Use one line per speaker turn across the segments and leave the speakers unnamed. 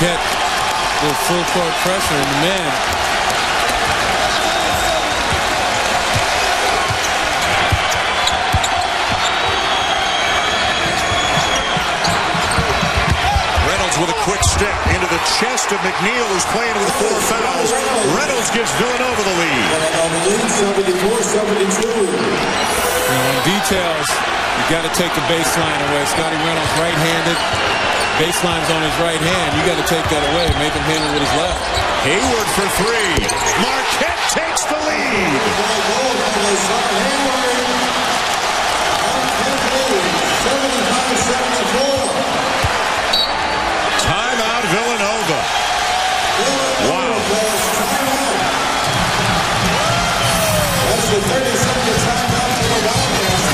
Marquette with full court pressure, and the man.
With a quick step into the chest of McNeil, who's playing with 4 fouls. Reynolds gives Villanova the lead.
74-72.
In details, you got to take the baseline away. Scotty Reynolds right-handed. Baseline's on his right hand. You got to take that away and make him handle with his left.
Hayward for 3. Marquette takes the lead. Timeout Villanova. Wow.
That's the 30-second timeout for the Wildcats.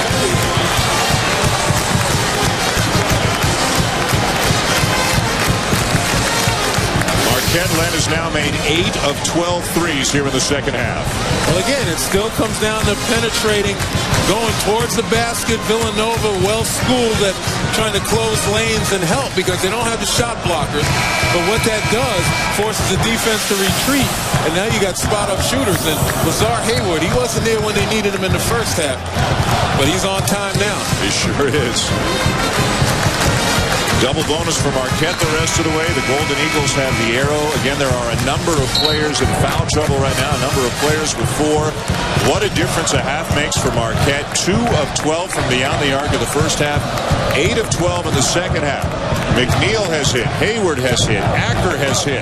Marquette has now made 8 of 12 threes here in the second half.
Well, again, it still comes down to penetrating, going towards the basket. Villanova, well-schooled at trying to close lanes and help because they don't have the shot blockers. But what that does forces the defense to retreat, and now you got spot-up shooters. And Lazar Hayward, he wasn't there when they needed him in the first half, but he's on time now.
He sure is. Double bonus for Marquette the rest of the way. The Golden Eagles have the arrow. Again, there are a number of players in foul trouble right now. A number of players with 4. What a difference a half makes for Marquette. 2 of 12 from beyond the arc of the first half. 8 of 12 in the second half. McNeil has hit. Hayward has hit. Acker has hit.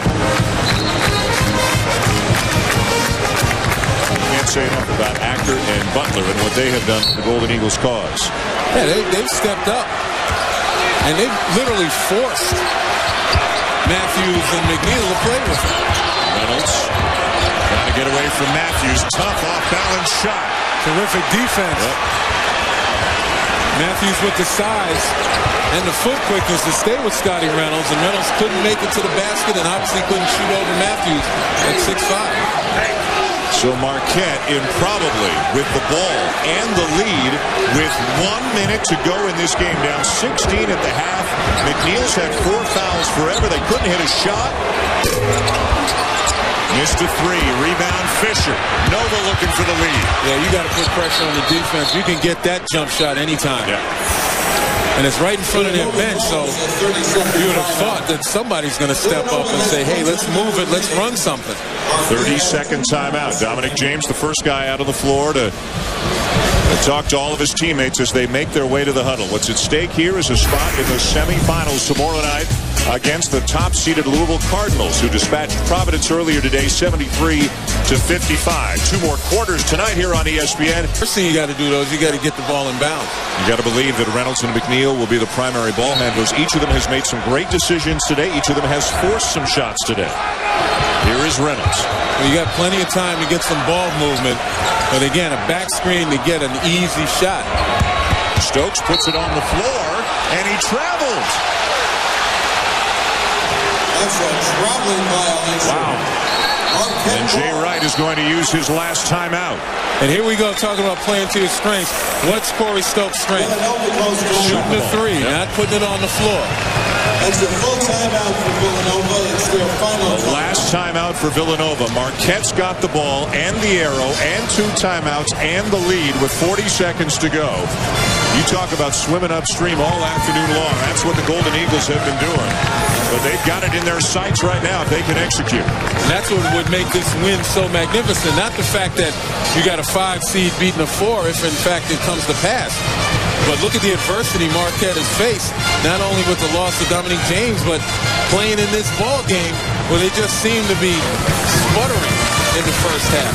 Can't say enough about Acker and Butler and what they have done for the Golden Eagles' cause.
Yeah, they've stepped up. And they've literally forced Matthews and McNeil to play with him.
Reynolds trying to get away from Matthews. Tough off-balance shot.
Terrific defense.
Yep.
Matthews with the size and the foot quickness to stay with Scotty Reynolds. And Reynolds couldn't make it to the basket and obviously couldn't shoot over Matthews at 6'5".
So Marquette improbably with the ball and the lead with 1 minute to go in this game. Down 16 at the half. McNeil's had 4 fouls forever. They couldn't hit a shot. Missed a 3. Rebound Fisher. Nova looking for the lead.
Yeah, you got to put pressure on the defense. You can get that jump shot anytime.
Yeah.
And it's right in front of their bench, so you would have thought that somebody's going to step up and say, hey, let's move it, let's run something.
30-second timeout. Dominic James, the first guy out on the floor to talk to all of his teammates as they make their way to the huddle. What's at stake here is a spot in the semifinals tomorrow night against the top-seeded Louisville Cardinals, who dispatched Providence earlier today, 73-55. 2 more quarters tonight here on ESPN.
First thing you got to do, though, is you got to get the ball in bounds.
You got to believe that Reynolds and McNeil will be the primary ball handlers. Each of them has made some great decisions today. Each of them has forced some shots today. Here is Reynolds.
Well, you got plenty of time to get some ball movement, but again, a back screen to get an easy shot.
Stokes puts it on the floor, and he travels.
That's a traveling violation.
Wow. And Jay Wright is going to use his last timeout.
And here we go, talking about playing to your strengths. What's Corey Stokes' strength? Shooting the 3, not putting it on the floor.
That's a full timeout for Villanova. It's their final.
The last timeout for Villanova. Marquette's got the ball and the arrow and 2 timeouts and the lead with 40 seconds to go. You talk about swimming upstream all afternoon long. That's what the Golden Eagles have been doing. But they've got it in their sights right now if they can execute.
And that's what would make this win so magnificent. Not the fact that you got a 5 seed beating a 4 if in fact it comes to pass. But look at the adversity Marquette has faced, not only with the loss of Dominic James, but playing in this ball game where they just seem to be sputtering in the first half.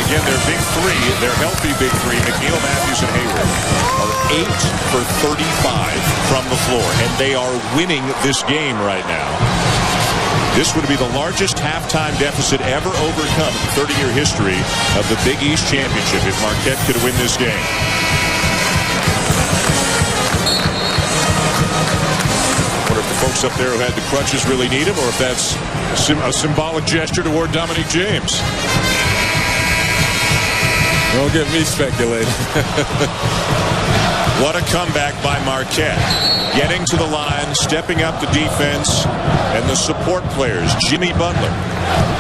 Again, their big 3, their healthy big 3, McNeil, Matthews, and Hayward, are 8 for 35 from the floor, and they are winning this game right now. This would be the largest halftime deficit ever overcome in the 30-year history of the Big East Championship if Marquette could win this game. I wonder if the folks up there who had the crutches really need him, or if that's a symbolic gesture toward Dominic James.
Don't get me speculating.
What a comeback by Marquette. Getting to the line, stepping up the defense, and the support players, Jimmy Butler,